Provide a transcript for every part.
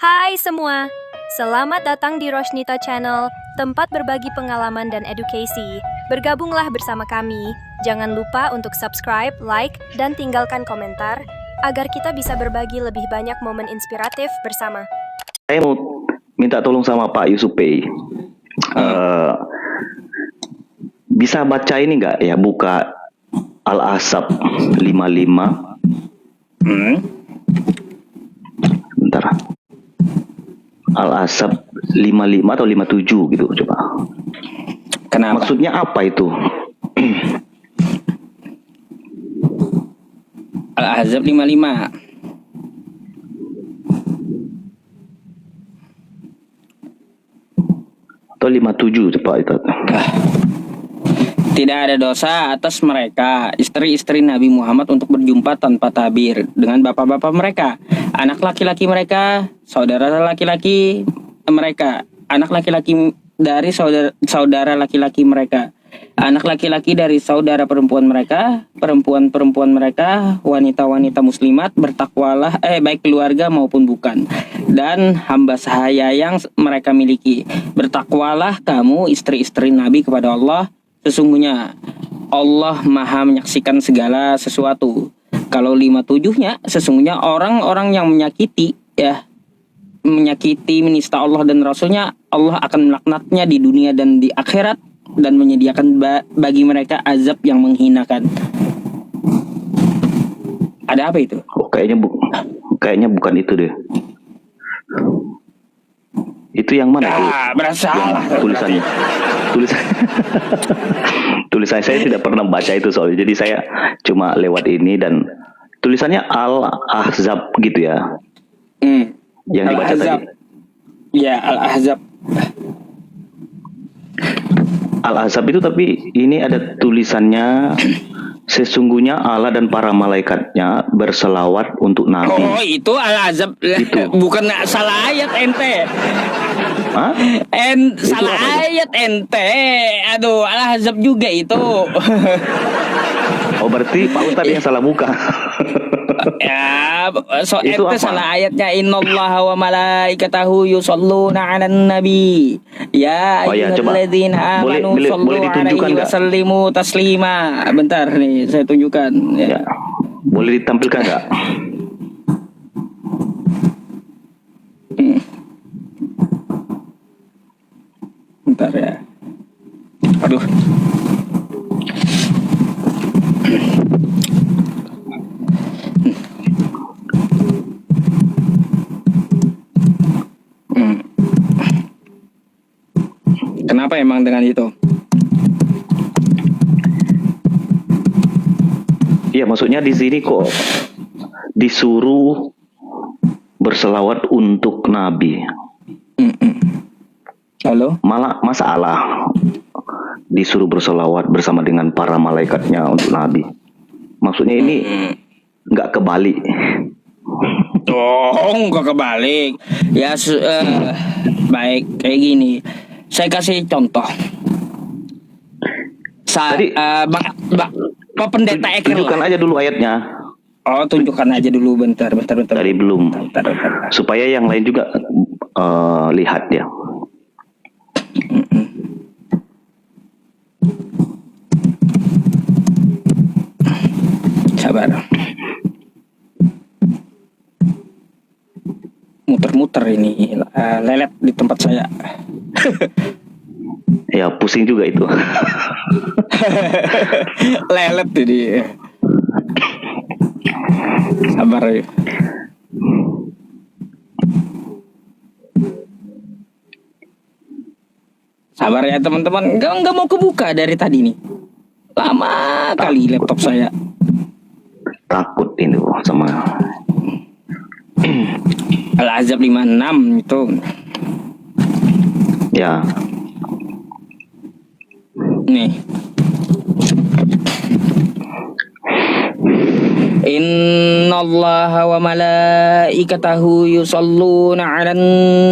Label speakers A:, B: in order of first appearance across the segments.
A: Hai semua, selamat datang di Rosnita Channel, tempat berbagi pengalaman dan edukasi. Bergabunglah bersama kami. Jangan lupa untuk subscribe, like, dan tinggalkan komentar agar kita bisa berbagi lebih banyak momen inspiratif bersama.
B: Saya mau minta tolong sama Pak Yusuf Pei. Bisa baca ini nggak ya, buka Al-Ahzab 55. Bentar. Al-Ahzab 55 atau 57 gitu, coba.
C: Kenapa?
B: Maksudnya apa itu?
C: Al-Ahzab 55.
B: Atau 57 coba itu.
C: Tidak ada dosa atas mereka, istri-istri Nabi Muhammad untuk berjumpa tanpa tabir dengan bapak-bapak mereka, anak laki-laki mereka, saudara laki-laki mereka, anak laki-laki dari saudara laki-laki mereka, anak laki-laki dari saudara perempuan mereka, perempuan-perempuan mereka, wanita-wanita muslimat, bertakwalah baik keluarga maupun bukan, dan hamba sahaya yang mereka miliki. Bertakwalah kamu istri-istri Nabi kepada Allah. Sesungguhnya Allah maha menyaksikan segala sesuatu. Kalau 57-nya, sesungguhnya orang-orang yang menyakiti, menista Allah dan Rasulnya, Allah akan melaknatnya di dunia dan di akhirat, dan menyediakan bagi mereka azab yang menghinakan. Ada apa itu?
B: Oh, kayaknya bukan itu deh. Itu yang mana tuh?
C: Bersalah.
B: Tulisan tulisan saya tidak pernah baca itu soalnya, jadi saya cuma lewat ini dan tulisannya Al-Ahzab gitu ya. Yang dibaca tadi.
C: Ya, Al-Ahzab.
B: Al-Ahzab itu, tapi ini ada tulisannya, sesungguhnya Allah dan para malaikatnya berselawat untuk Nabi.
C: Oh, itu Al-Azab.
B: Itu.
C: Bukan salah ayat ente.
B: Hah?
C: Salah ayat ente. Aduh, Al-Azab juga itu.
B: Oh, berarti Pak Ustadz yang salah buka.
C: Ya,
B: Itu
C: ente
B: apa?
C: salah ayatnya. Innallaha wa malaikatahu yusholluna 'alan nabi. Ya
B: Oh ya, coba.
C: ayyuhalladzina amanu
B: Boleh
C: shollu
B: ditunjukkan
C: 'alaihi wa
B: nggak?
C: sallimu taslima. Bentar nih, saya tunjukkan.
B: Ya. Boleh ditampilkan nggak?
C: Bentar ya. Aduh. Kenapa emang dengan itu?
B: Iya, maksudnya di sini kok disuruh berselawat untuk Nabi.
C: Halo?
B: Malah masalah disuruh berselawat bersama dengan para malaikatnya untuk Nabi. Maksudnya ini nggak kebalik.
C: Oh, nggak kebalik. Ya, baik kayak gini. Saya kasih contoh.
B: Tadi-
C: Pak Pendeta Eker
B: Tunjukkan
C: lah.
B: aja dulu ayatnya.
C: Oh, tunjukkan aja dulu. Bentar.
B: Tadi belum.
C: Bentar.
B: Supaya yang lain juga lihat ya.
C: Sabar. Muter-muter ini lelet di tempat saya.
B: Ya, pusing juga itu.
C: Lelet ini. Sabar ya. Sabar ya teman-teman. Enggak mau kebuka dari tadi nih. Lama kali laptop saya.
B: Takut ini sama.
C: Al-Ahzab 56 itu.
B: Ya,
C: Nih. Innallaha wa malaikatahu yusholluna 'alan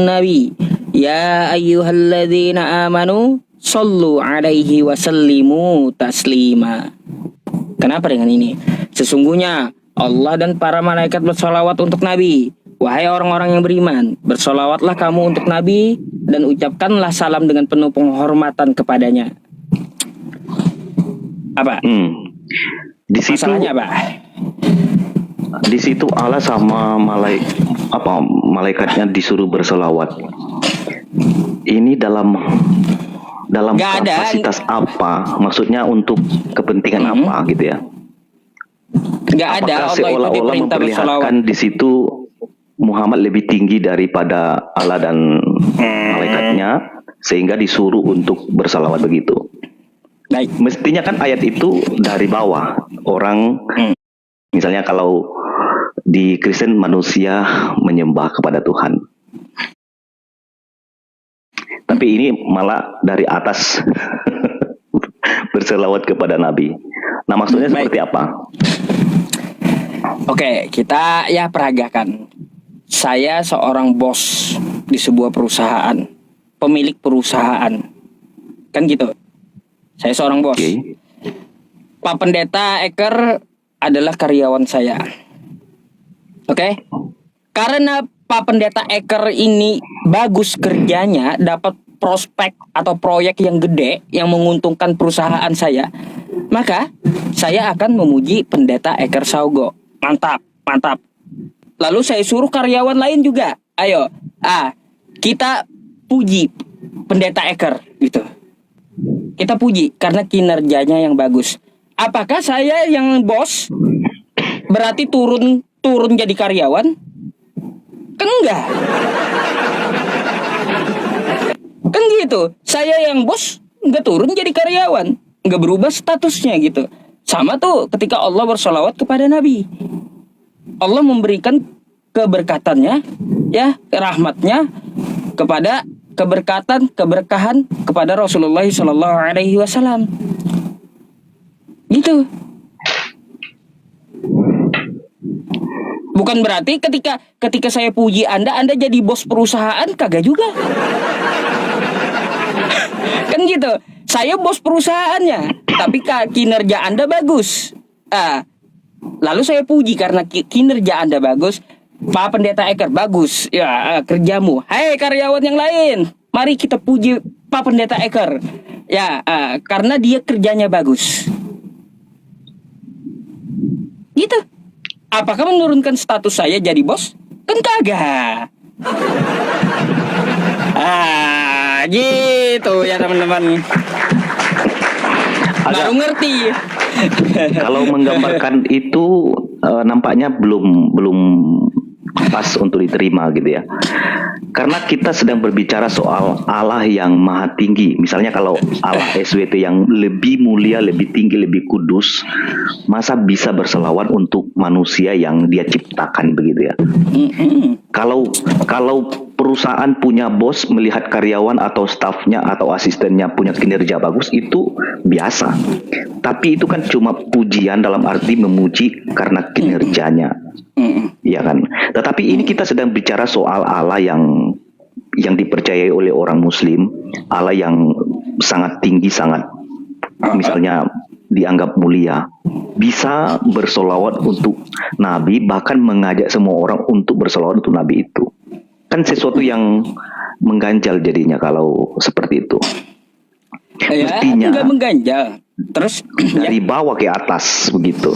C: nabi. Ya ayyuhalladzina amanu shollu 'alaihi wa sallimu taslima. Kenapa dengan ini? Sesungguhnya Allah dan para malaikat bersalawat untuk Nabi. Wahai orang-orang yang beriman, bersolawatlah kamu untuk Nabi dan ucapkanlah salam dengan penuh penghormatan kepadanya. Apa?
B: Di situ
C: Masalahnya apa?
B: di situ Allah sama malaikatnya disuruh berselawat. Ini dalam
C: Nggak ada.
B: kapasitas apa? Maksudnya untuk kepentingan apa gitu ya?
C: Nggak ada.
B: Apakah
C: Allah itu
B: seolah-olah
C: diperintah bersolawat.
B: memperlihatkan di situ Muhammad lebih tinggi daripada Allah dan malaikatnya sehingga disuruh untuk bersalawat begitu?
C: Baik.
B: Mestinya kan ayat itu dari bawah. Orang misalnya kalau di Kristen manusia menyembah kepada Tuhan. Tapi ini malah dari atas berselawat kepada Nabi. Nah, maksudnya
C: Baik.
B: seperti apa?
C: Oke, kita ya peragakan. Saya seorang bos di sebuah perusahaan, pemilik perusahaan, kan gitu. Saya seorang bos.
B: Oke.
C: Pak Pendeta Eker adalah karyawan saya. Oke? Karena Pak Pendeta Eker ini bagus kerjanya, dapat prospek atau proyek yang gede yang menguntungkan perusahaan saya, maka saya akan memuji Pendeta Eker Saugo. Mantap, mantap. Lalu saya suruh karyawan lain juga. Ayo, kita puji Pendeta Eker gitu. Kita puji karena kinerjanya yang bagus. Apakah saya yang bos berarti turun jadi karyawan? Kan enggak. Kan gitu. Saya yang bos enggak turun jadi karyawan, enggak berubah statusnya gitu. Sama tuh ketika Allah bersolawat kepada Nabi. Allah memberikan keberkatannya, ya, rahmatnya kepada keberkahan kepada Rasulullah Sallallahu Alaihi Wasallam. Gitu. Bukan berarti ketika saya puji Anda jadi bos perusahaan, kagak juga. Kan gitu. Saya bos perusahaannya, tapi kinerja Anda bagus. Lalu saya puji karena kinerja Anda bagus. Pak Pendeta Eker bagus ya, kerjamu. Hai karyawan yang lain, mari kita puji Pak Pendeta Eker ya, karena dia kerjanya bagus. Gitu. Apakah menurunkan status saya jadi bos? Kan kagak. Gitu ya teman-teman. Baru ngerti.
B: Kalau menggambarkan itu nampaknya belum pas untuk diterima gitu ya. Karena kita sedang berbicara soal Allah yang maha tinggi. Misalnya kalau Allah SWT yang lebih mulia, lebih tinggi, lebih kudus, masa bisa berselawat untuk manusia yang dia ciptakan begitu ya. Kalau perusahaan punya bos melihat karyawan atau stafnya atau asistennya punya kinerja bagus, itu biasa. Tapi itu kan cuma pujian dalam arti memuji karena kinerjanya. Ya kan. Tetapi ini kita sedang bicara soal Allah yang dipercayai oleh orang Muslim, Allah yang sangat tinggi, sangat misalnya dianggap mulia, bisa bersolawat untuk Nabi, bahkan mengajak semua orang untuk bersolawat untuk Nabi itu. Kan sesuatu yang mengganjal jadinya kalau seperti itu. Mestinya
C: enggak mengganjal. Terus
B: dari bawah ke atas begitu.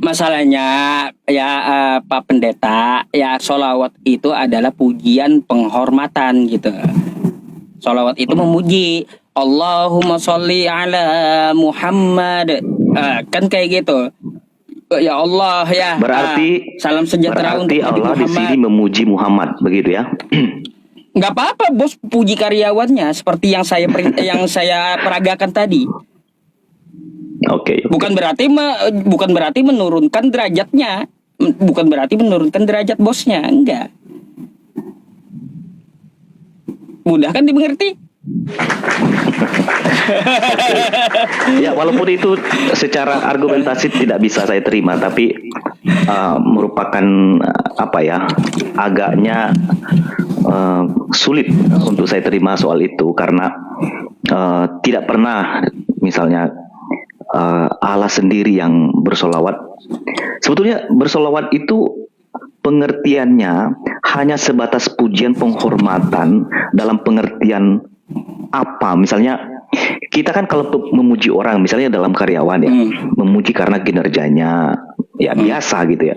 C: Masalahnya ya Pak Pendeta, ya solawat itu adalah pujian penghormatan gitu. Solawat itu memuji Allahumma sholli ala Muhammad, kan kayak gitu. Ya Allah ya.
B: Berarti
C: salam sejahtera untuk Nabi
B: Allah
C: Muhammad.
B: di sini memuji Muhammad begitu ya.
C: Nggak apa-apa bos puji karyawannya seperti yang saya peragakan tadi.
B: Oke.
C: Bukan berarti menurunkan derajatnya, bukan berarti menurunkan derajat bosnya, enggak. Mudah kan dimengerti?
B: Ya, walaupun itu secara argumentasi tidak bisa saya terima, tapi merupakan agaknya sulit untuk saya terima soal itu karena tidak pernah misalnya Allah sendiri yang bersolawat. Sebetulnya bersolawat itu pengertiannya hanya sebatas pujian penghormatan dalam pengertian apa? Misalnya kita kan kalau memuji orang, misalnya dalam karyawan ya, memuji karena kinerjanya, ya biasa gitu ya.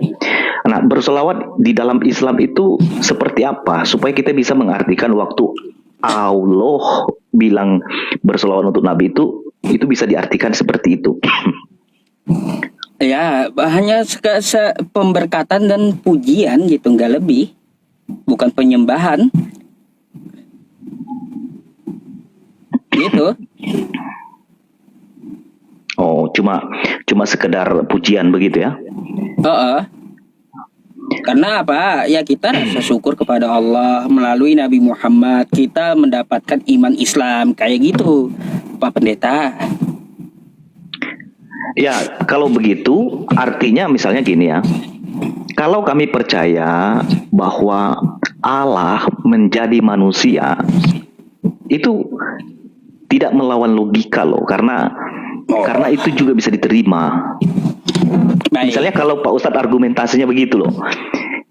B: Nah, bersolawat di dalam Islam itu seperti apa? Supaya kita bisa mengartikan waktu Allah bilang bersolawat untuk Nabi itu bisa diartikan seperti itu.
C: Ya, hanya pemberkatan dan pujian gitu, nggak lebih. Bukan penyembahan. Gitu.
B: Oh, cuma sekedar pujian begitu ya?
C: Karena apa? Ya kita rasa syukur kepada Allah melalui Nabi Muhammad, kita mendapatkan iman Islam kayak gitu, Pak Pendeta.
B: Ya, kalau begitu artinya misalnya gini ya. Kalau kami percaya bahwa Allah menjadi manusia, itu tidak melawan logika loh, karena itu juga bisa diterima.
C: Baik.
B: Misalnya kalau Pak Ustadz argumentasinya begitu loh.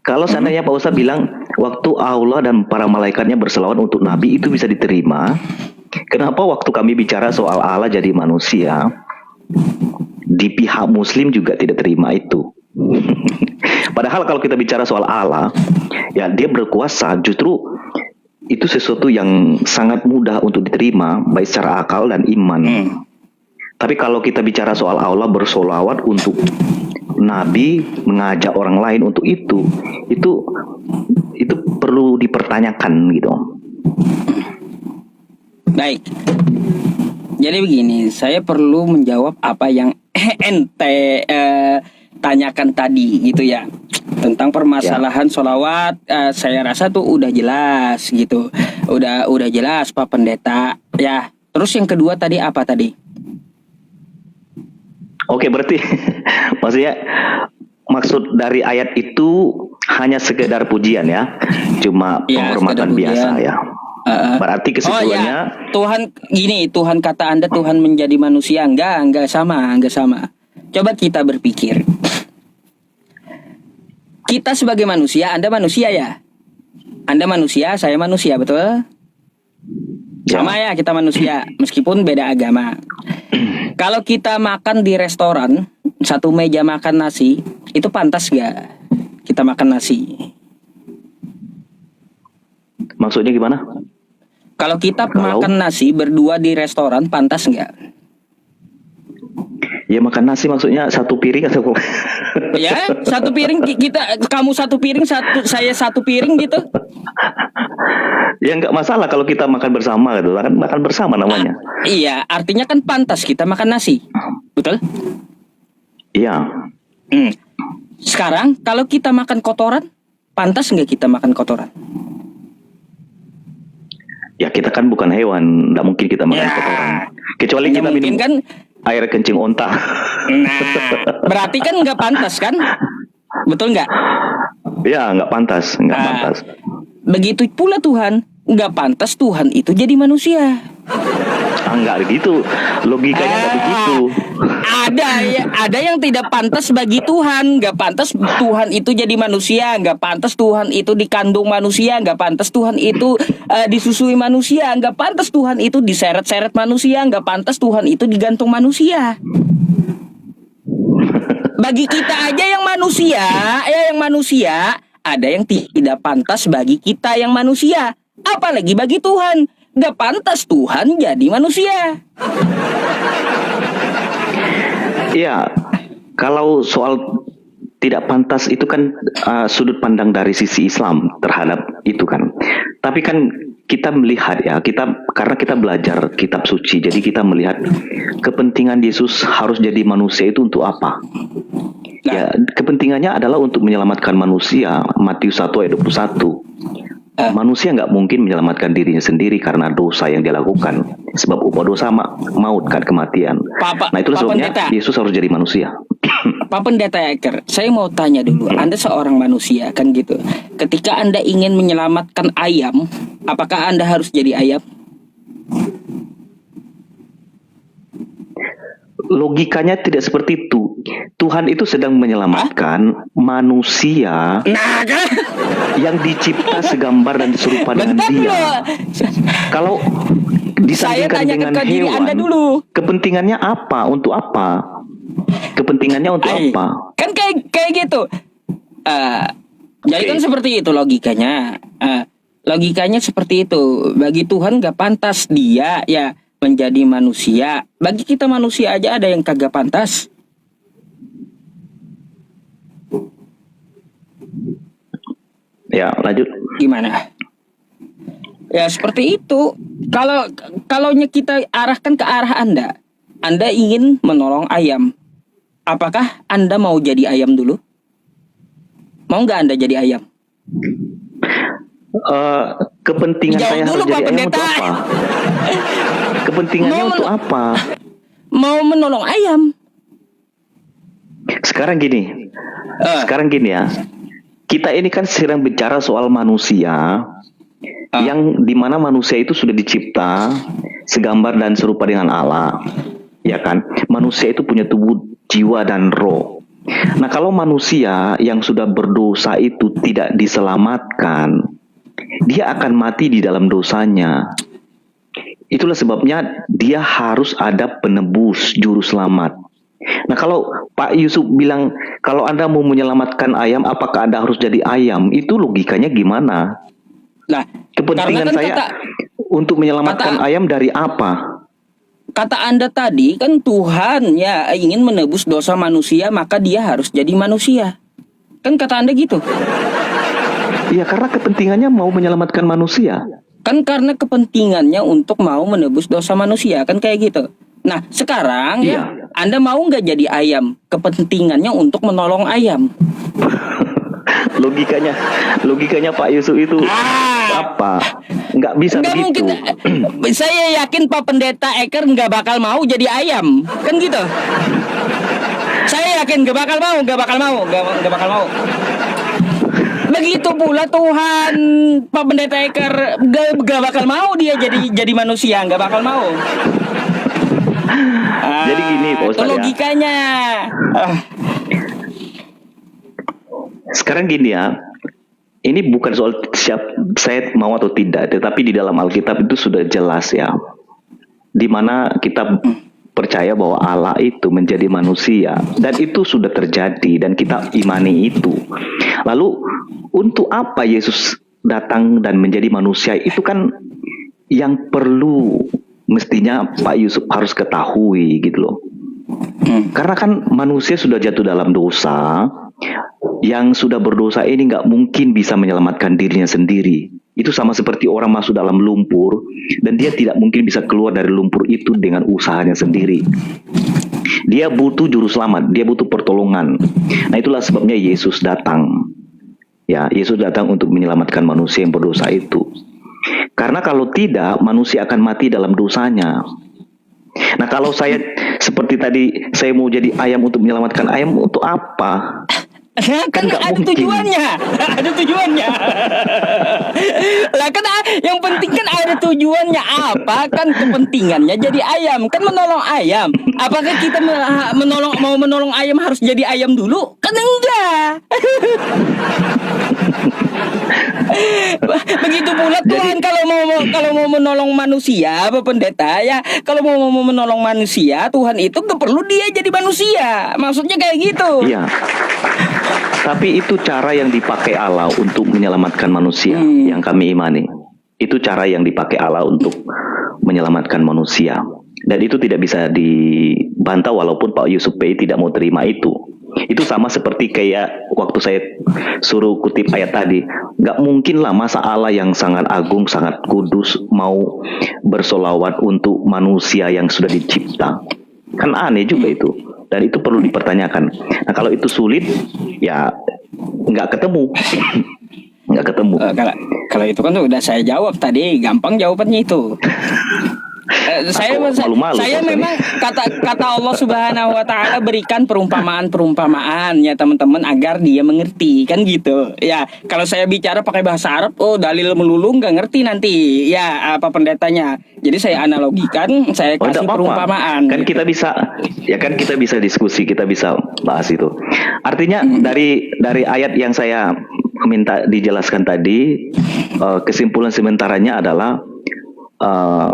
B: Kalau seandainya Pak Ustadz bilang waktu Allah dan para malaikatnya berselawat untuk Nabi itu bisa diterima, kenapa waktu kami bicara soal Allah jadi manusia, di pihak Muslim juga tidak terima itu? Padahal kalau kita bicara soal Allah, ya dia berkuasa, justru itu sesuatu yang sangat mudah untuk diterima baik secara akal dan iman. Tapi kalau kita bicara soal Allah bersolawat untuk Nabi, mengajak orang lain untuk itu perlu dipertanyakan gitu.
C: Baik. Jadi begini, saya perlu menjawab apa yang ente tanyakan tadi gitu ya, tentang permasalahan solawat. Saya rasa tuh udah jelas gitu, udah jelas Pak Pendeta ya. Terus yang kedua tadi apa tadi?
B: Oke, berarti maksudnya maksud dari ayat itu hanya sekedar pujian ya, cuma penghormatan biasa ya. Berarti kesimpulannya
C: Tuhan kata Anda Tuhan menjadi manusia, enggak sama. Coba kita berpikir. Kita sebagai manusia, Anda manusia ya? Anda manusia, saya manusia, betul? Sama ya, kita manusia, meskipun beda agama. Kalau kita makan di restoran, satu meja makan nasi, itu pantas gak kita makan nasi?
B: Maksudnya gimana?
C: Kalau kita makan nasi berdua di restoran, pantas nggak?
B: Ya makan nasi maksudnya satu piring atau
C: Ya, satu piring kamu satu piring, saya satu piring gitu.
B: Ya nggak masalah kalau kita makan bersama gitu, kan makan bersama namanya.
C: Iya, artinya kan pantas kita makan nasi, betul?
B: Iya.
C: Sekarang kalau kita makan kotoran, pantas nggak kita makan kotoran?
B: Ya kita kan bukan hewan, nggak mungkin kita makan kotoran. Kecuali kita minum
C: kan
B: air kencing onta.
C: Nah, berarti kan nggak pantas kan? Betul nggak?
B: Ya nggak pantas, pantas.
C: Begitu pula Tuhan, nggak pantas Tuhan itu jadi manusia.
B: Nggak begitu, logikanya nggak begitu.
C: Ada yang tidak pantas bagi Tuhan, nggak pantas Tuhan itu jadi manusia, nggak pantas Tuhan itu dikandung manusia, nggak pantas Tuhan itu disusui manusia, nggak pantas Tuhan itu diseret-seret manusia, nggak pantas Tuhan itu digantung manusia. Bagi kita aja yang manusia, ada yang tidak pantas bagi kita yang manusia, apalagi bagi Tuhan. Nggak pantas Tuhan jadi manusia.
B: Iya, kalau soal tidak pantas itu kan sudut pandang dari sisi Islam terhadap itu kan. Tapi kan kita melihat ya, karena kita belajar kitab suci, jadi kita melihat kepentingan Yesus harus jadi manusia itu untuk apa? Ya, kepentingannya adalah untuk menyelamatkan manusia. Matius 1 ayat 21. Manusia nggak mungkin menyelamatkan dirinya sendiri karena dosa yang dia lakukan. Sebab upah dosa maut kan, kematian. Nah itu sebabnya Yesus harus jadi manusia.
C: Pak Pendeta Eker, saya mau tanya dulu. Anda seorang manusia kan gitu. Ketika Anda ingin menyelamatkan ayam, apakah Anda harus jadi ayam?
B: Logikanya tidak seperti itu. Tuhan itu sedang menyelamatkan manusia
C: Nah, kan?
B: yang dicipta segambar dan serupa dengan
C: Bentar
B: Dia.
C: dulu.
B: Kalau
C: Saya
B: disandingkan
C: tanyakan
B: dengan
C: ke diri
B: hewan,
C: Anda dulu.
B: kepentingannya apa? Untuk apa? Kepentingannya untuk
C: Ay,
B: apa?
C: kan kayak gitu. Jadi
B: Oke.
C: kan seperti itu logikanya. Logikanya seperti itu. Bagi Tuhan gak pantas dia ya menjadi manusia. Bagi kita manusia aja ada yang kagak pantas.
B: Ya, lanjut.
C: Gimana? Ya seperti itu. Kalau kita arahkan ke arah Anda ingin menolong ayam. Apakah Anda mau jadi ayam dulu? Mau nggak Anda jadi ayam?
B: Kepentingan
C: Jawab
B: saya
C: dulu,
B: harus
C: Pak
B: jadi ayam
C: Pendeta.
B: untuk apa? Kepentingannya
C: Mau
B: untuk apa?
C: Mau menolong ayam.
B: Sekarang gini.
C: Eh,
B: Sekarang gini ya. Kita ini kan sedang bicara soal manusia yang dimana manusia itu sudah dicipta segambar dan serupa dengan Allah, ya kan? Manusia itu punya tubuh, jiwa dan roh. Nah, kalau manusia yang sudah berdosa itu tidak diselamatkan, dia akan mati di dalam dosanya. Itulah sebabnya dia harus ada penebus, juru selamat. Nah, kalau Pak Yusuf bilang kalau Anda mau menyelamatkan ayam, apakah Anda harus jadi ayam? Itu logikanya gimana?
C: Nah,
B: Kepentingan
C: karena kan
B: saya untuk menyelamatkan ayam dari apa?
C: kata Anda tadi kan Tuhan ya ingin menebus dosa manusia, maka dia harus jadi manusia. Kan kata Anda gitu.
B: Ya, karena kepentingannya mau menyelamatkan manusia.
C: Kan karena kepentingannya untuk mau menebus dosa manusia, kan kayak gitu. Nah, sekarang
B: Iya.
C: ya Anda mau nggak jadi ayam? Kepentingannya untuk menolong ayam.
B: Logikanya Pak Yusuf itu apa? Nggak bisa
C: Nggak
B: begitu.
C: mungkin. Saya yakin Pak Pendeta Eker nggak bakal mau jadi ayam, kan gitu. Saya yakin nggak bakal mau. Begitu pula Tuhan Pak Pendeta Eker nggak bakal mau dia jadi manusia, nggak bakal mau.
B: Jadi gini, Pak
C: Itu
B: Ustadz ya.
C: logikanya.
B: Sekarang gini ya, ini bukan soal saya mau atau tidak, tetapi di dalam Alkitab itu sudah jelas ya, di mana kita percaya bahwa Allah itu menjadi manusia, dan itu sudah terjadi dan kita imani itu. Lalu untuk apa Yesus datang dan menjadi manusia? Itu kan yang perlu mestinya Pak Yusuf harus ketahui gitu loh. Karena kan manusia sudah jatuh dalam dosa, yang sudah berdosa ini nggak mungkin bisa menyelamatkan dirinya sendiri. Itu sama seperti orang masuk dalam lumpur dan dia tidak mungkin bisa keluar dari lumpur itu dengan usahanya sendiri. Dia butuh juru selamat, dia butuh pertolongan. Nah, itulah sebabnya Yesus datang. Ya, Yesus datang untuk menyelamatkan manusia yang berdosa itu. Karena kalau tidak, manusia akan mati dalam dosanya. Nah, kalau saya seperti tadi, saya mau jadi ayam untuk menyelamatkan ayam, untuk apa?
C: Kan
B: nggak
C: ada
B: mungkin.
C: tujuannya. Ada tujuannya. Lah kan yang penting kan ada tujuannya apa? Kan kepentingannya jadi ayam, kan menolong ayam. Apakah kita mau menolong ayam harus jadi ayam dulu? Kan enggak. Begitu pula Tuhan kalau mau menolong manusia, Bapak Pendeta ya, kalau mau menolong manusia, Tuhan itu gak perlu dia jadi manusia. Maksudnya kayak gitu.
B: Iya. Tapi itu cara yang dipakai Allah untuk menyelamatkan manusia yang kami imani. Itu cara yang dipakai Allah untuk menyelamatkan manusia. Dan itu tidak bisa dibantah walaupun Pak Yusuf Pei tidak mau terima itu. Itu sama seperti kayak waktu saya suruh kutip ayat tadi. Gak mungkin lah masa Allah yang sangat agung, sangat kudus mau bersolawat untuk manusia yang sudah dicipta. Kan aneh juga itu. Dan itu perlu dipertanyakan. Nah, kalau itu sulit, ya nggak ketemu. Nggak ketemu.
C: Kalau itu kan udah saya jawab tadi, gampang jawabannya itu. Saya
B: Atau malu-malu
C: saya
B: Pak Ustadz
C: memang
B: ini?
C: kata Allah Subhanahu wa taala berikan perumpamaan ya teman-teman agar dia mengerti kan gitu. Ya, kalau saya bicara pakai bahasa Arab, oh dalil melulu nggak ngerti nanti. Ya, apa pendetanya. Jadi saya analogikan, saya
B: Oh,
C: kasih
B: tidak apa-apa.
C: perumpamaan.
B: Kan
C: gitu.
B: kita bisa diskusi, kita bisa bahas itu. Artinya dari ayat yang saya minta dijelaskan tadi, kesimpulan sementaranya adalah eh,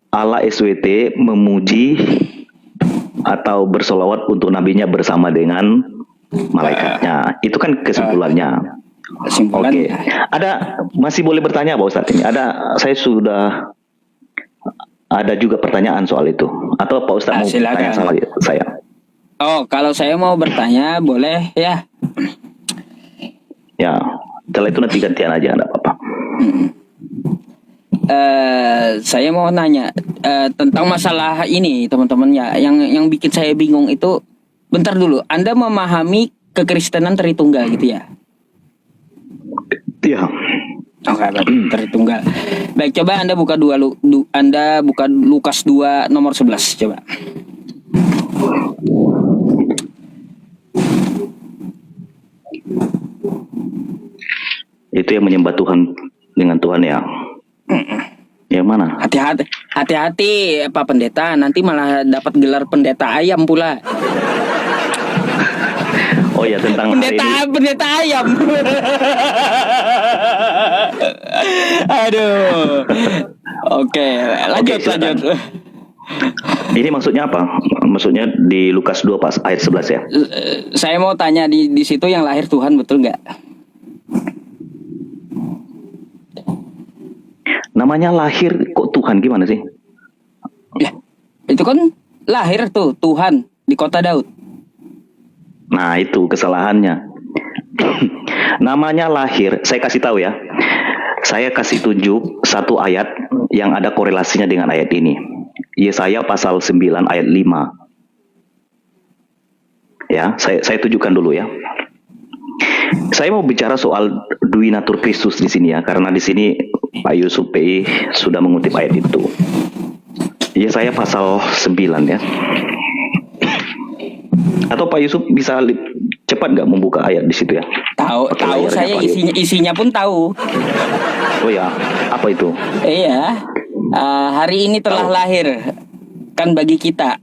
B: Allah SWT memuji atau bersolawat untuk nabinya bersama dengan malaikatnya. Itu kan kesimpulannya.
C: Kesimpulan.
B: Oke. Masih boleh bertanya Pak Ustadz ini? Ada juga pertanyaan soal itu. Atau Pak Ustadz mau
C: Silakan.
B: bertanya sama saya?
C: Oh, kalau saya mau bertanya boleh ya.
B: Ya, setelah itu nanti gantian aja, enggak apa-apa.
C: Saya mau nanya tentang masalah ini teman-teman ya. Yang bikin saya bingung itu, bentar dulu. Anda memahami kekristenan Tritunggal gitu ya?
B: Iya.
C: Oke, berarti Tritunggal. Baik, coba Anda buka Anda buka Lukas 2 nomor 11 coba.
B: Itu yang menyembah Tuhan dengan Tuhan ya. Yang mana?
C: Hati-hati Pak Pendeta, nanti malah dapat gelar pendeta ayam pula.
B: Oh ya, tentang hari ini.
C: Pendeta ayam. Aduh. Oke, lanjut.
B: silakan. Ini maksudnya apa? Maksudnya di Lukas 2 pas ayat 11 ya?
C: Saya mau tanya di situ yang lahir Tuhan betul nggak?
B: Namanya lahir kok Tuhan, gimana sih?
C: Ya, itu kan lahir tuh Tuhan di kota Daud.
B: Nah, itu kesalahannya. Namanya lahir, saya kasih tahu ya. Saya kasih tunjuk satu ayat yang ada korelasinya dengan ayat ini. Yesaya pasal 9 ayat 5. Ya, saya tunjukkan dulu ya. Saya mau bicara soal Duinatur Kristus di sini ya, karena di sini Pak Yusuf PI sudah mengutip ayat itu. Yesaya pasal 9 ya. Atau Pak Yusuf bisa cepat nggak membuka ayat di situ ya?
C: Tahu
B: layarnya,
C: saya
B: Pak Yusuf.
C: isinya pun tahu.
B: Oh ya, apa itu?
C: Iya. Hari ini telah lahir kan bagi kita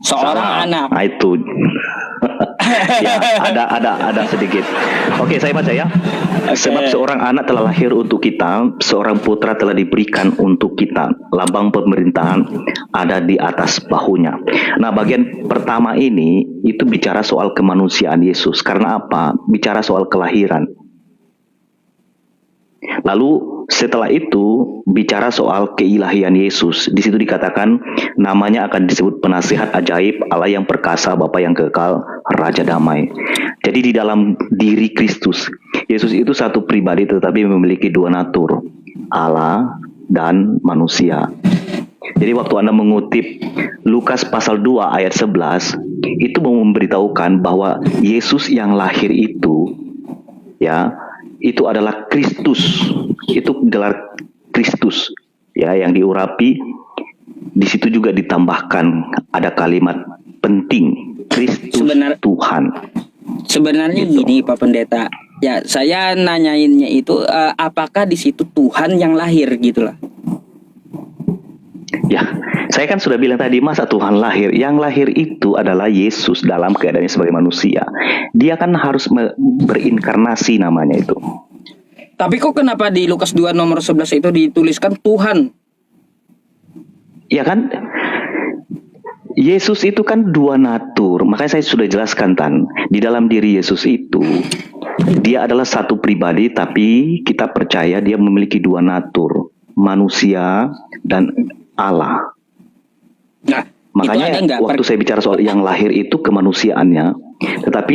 C: seorang
B: Salah.
C: anak.
B: Nah, itu. Ya, ada sedikit. Oke, saya baca ya. Sebab seorang anak telah lahir untuk kita, seorang putra telah diberikan untuk kita. Lambang pemerintahan ada di atas bahunya. Nah, bagian pertama ini itu bicara soal kemanusiaan Yesus. Karena apa? Bicara soal kelahiran. Lalu setelah itu bicara soal keilahian Yesus. Di situ dikatakan namanya akan disebut penasihat ajaib, Allah yang perkasa, Bapa yang kekal, Raja damai. Jadi di dalam diri Kristus, Yesus itu satu pribadi tetapi memiliki dua natur, Allah dan manusia. Jadi waktu Anda mengutip Lukas pasal 2 ayat 11, itu memberitahukan bahwa Yesus yang lahir itu ya, itu adalah Kristus. Itu gelar Kristus ya yang diurapi. Di situ juga ditambahkan ada kalimat penting, Kristus Tuhan.
C: Sebenarnya
B: Gitu.
C: gini Pak Pendeta. Ya, saya nanyainnya itu apakah di situ Tuhan yang lahir gitu lah.
B: Ya, saya kan sudah bilang tadi, masa Tuhan lahir? Yang lahir itu adalah Yesus dalam keadaannya sebagai manusia. Dia kan harus berinkarnasi namanya itu.
C: Tapi kok kenapa di Lukas 2 nomor 11 itu dituliskan Tuhan?
B: Ya kan? Yesus itu kan dua natur. Makanya saya sudah jelaskan Tan. Di dalam diri Yesus itu, dia adalah satu pribadi, tapi kita percaya dia memiliki dua natur. Manusia dan Allah.
C: Nah,
B: Makanya waktu saya bicara soal yang lahir itu kemanusiaannya, tetapi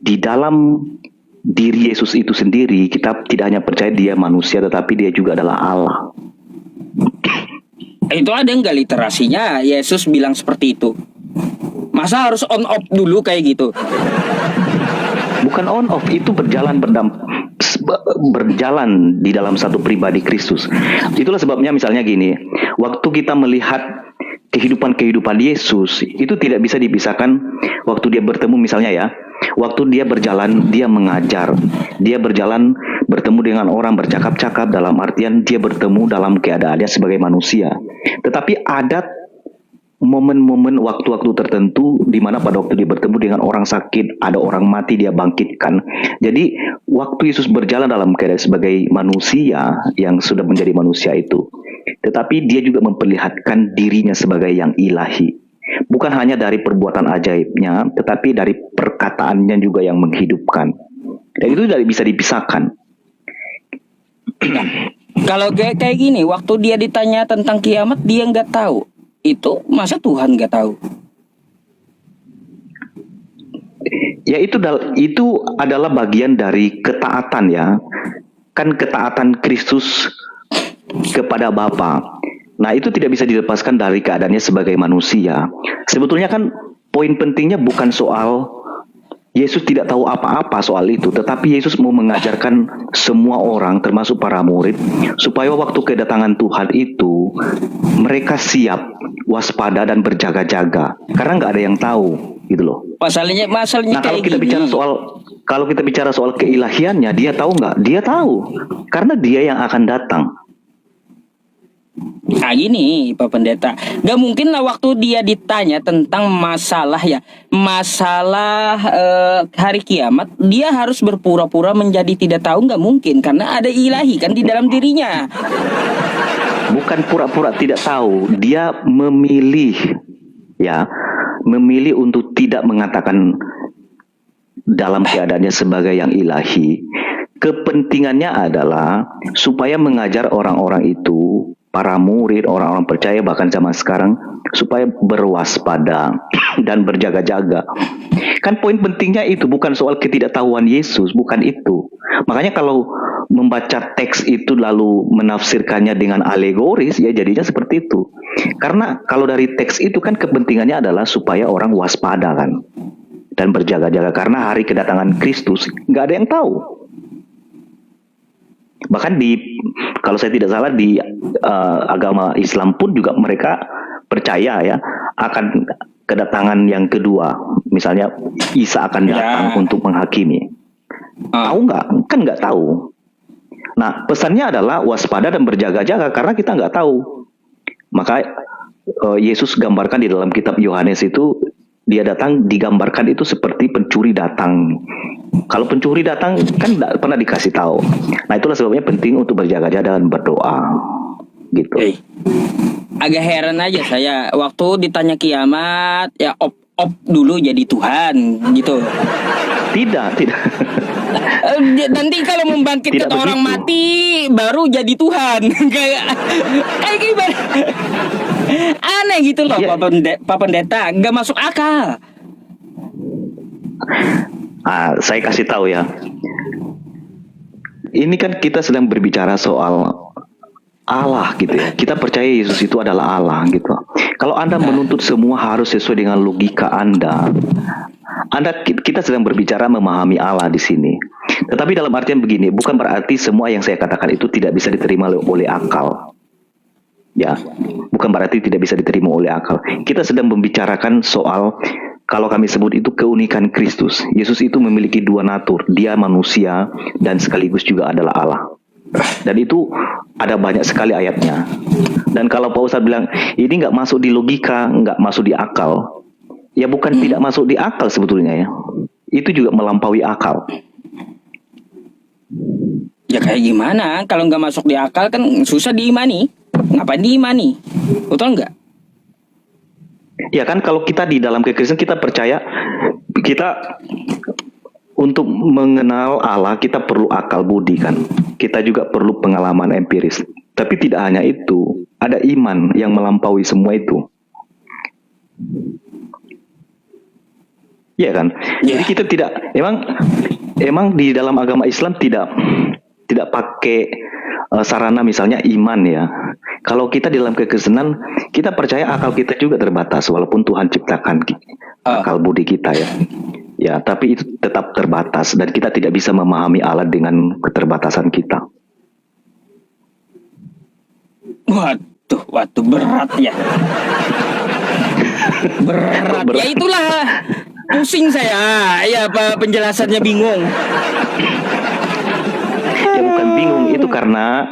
B: di dalam diri Yesus itu sendiri kita tidak hanya percaya dia manusia, tetapi dia juga adalah Allah.
C: itu ada nggak literasinya Yesus bilang seperti itu? Masa harus on off dulu kayak gitu?
B: Bukan on off, itu berjalan berjalan di dalam satu pribadi Kristus. Itulah sebabnya misalnya gini, waktu kita melihat kehidupan Yesus itu tidak bisa dipisahkan waktu dia bertemu misalnya ya, waktu dia berjalan, dia mengajar, dia berjalan bertemu dengan orang, bercakap-cakap, dalam artian dia bertemu dalam keadaannya sebagai manusia. Tetapi ada momen-momen waktu-waktu tertentu di mana pada waktu dia bertemu dengan orang sakit, ada orang mati, dia bangkitkan. Jadi waktu Yesus berjalan dalam keadaan sebagai manusia yang sudah menjadi manusia itu, tetapi dia juga memperlihatkan dirinya sebagai yang ilahi. Bukan hanya dari perbuatan ajaibnya, tetapi dari perkataannya juga yang menghidupkan. Dan itu tidak bisa dipisahkan.
C: Kalau kayak gini, waktu dia ditanya tentang kiamat, dia nggak tahu. Itu masa Tuhan nggak tahu?
B: Ya itu adalah bagian dari ketaatan ya. Kan ketaatan Kristus kepada Bapa. Nah itu tidak bisa dilepaskan dari keadaannya sebagai manusia. Sebetulnya kan poin pentingnya bukan soal Yesus tidak tahu apa-apa soal itu, tetapi Yesus mau mengajarkan semua orang, termasuk para murid, supaya waktu kedatangan Tuhan itu mereka siap, waspada dan berjaga-jaga, karena nggak ada yang tahu, gitu loh.
C: Masalahnya
B: Nah kalau
C: kayak
B: kita
C: gini.
B: bicara soal keilahiannya, dia tahu nggak? Dia tahu, karena dia yang akan datang.
C: Nah gini Pak Pendeta, gak mungkin lah waktu dia ditanya tentang masalah hari kiamat, dia harus berpura-pura menjadi tidak tahu, gak mungkin, karena ada ilahi kan di dalam dirinya.
B: Bukan pura-pura tidak tahu, dia memilih untuk tidak mengatakan dalam keadaannya sebagai yang ilahi. Kepentingannya adalah supaya mengajar orang-orang itu, para murid, orang-orang percaya bahkan zaman sekarang, supaya berwaspada dan berjaga-jaga. Kan poin pentingnya itu bukan soal ketidaktahuan Yesus, bukan itu. Makanya kalau membaca teks itu lalu menafsirkannya dengan alegoris, ya jadinya seperti itu. Karena kalau dari teks itu kan kepentingannya adalah supaya orang waspada kan, dan berjaga-jaga, karena hari kedatangan Kristus nggak ada yang tahu. Bahkan kalau saya tidak salah di agama Islam pun juga mereka percaya ya akan kedatangan yang kedua. Misalnya Isa akan datang untuk menghakimi. Tahu nggak? Kan nggak tahu. Nah pesannya adalah waspada dan berjaga-jaga karena kita nggak tahu. Maka Yesus gambarkan di dalam kitab Yohanes itu, dia datang digambarkan itu seperti pencuri datang. Kalau pencuri datang kan tidak pernah dikasih tahu. Nah itulah sebabnya penting untuk berjaga-jaga dan berdoa, gitu.
C: Agak heran aja saya waktu ditanya kiamat, ya op dulu jadi Tuhan gitu.
B: Tidak.
C: Nanti kalau membangkitkan orang mati baru jadi Tuhan. kayak gimana? Aneh gitu loh, ya. Pak Pendeta, nggak masuk akal.
B: Saya kasih tahu ya. Ini kan kita sedang berbicara soal Allah gitu ya. Kita percaya Yesus itu adalah Allah gitu. Kalau Anda menuntut semua harus sesuai dengan logika Anda, kita sedang berbicara memahami Allah di sini. Tetapi dalam artian begini, bukan berarti semua yang saya katakan itu tidak bisa diterima oleh akal. Ya, bukan berarti tidak bisa diterima oleh akal. Kita sedang membicarakan soal, kalau kami sebut itu keunikan Kristus. Yesus itu memiliki dua natur, dia manusia dan sekaligus juga adalah Allah. Dan itu ada banyak sekali ayatnya. Dan kalau Pak Ustadz bilang ini nggak masuk di logika, nggak masuk di akal, ya bukan tidak masuk di akal sebetulnya ya. Itu juga melampaui akal.
C: Ya kayak gimana? Kalau nggak masuk di akal kan susah diimani. Ngapain diimani? Betul nggak?
B: Ya kan kalau kita di dalam kekristenan kita percaya, kita untuk mengenal Allah kita perlu akal budi kan. Kita juga perlu pengalaman empiris. Tapi tidak hanya itu, ada iman yang melampaui semua itu. Ya kan? Jadi kita tidak, emang di dalam agama Islam tidak pakai sarana misalnya iman ya. Kalau kita di dalam kekristenan, kita percaya akal kita juga terbatas walaupun Tuhan ciptakan akal budi kita ya. Ya, tapi itu tetap terbatas dan kita tidak bisa memahami Allah dengan keterbatasan kita.
C: Waduh, berat ya. Berat. Ya itulah, pusing saya. Ya apa penjelasannya bingung.
B: Ya bukan bingung, itu karena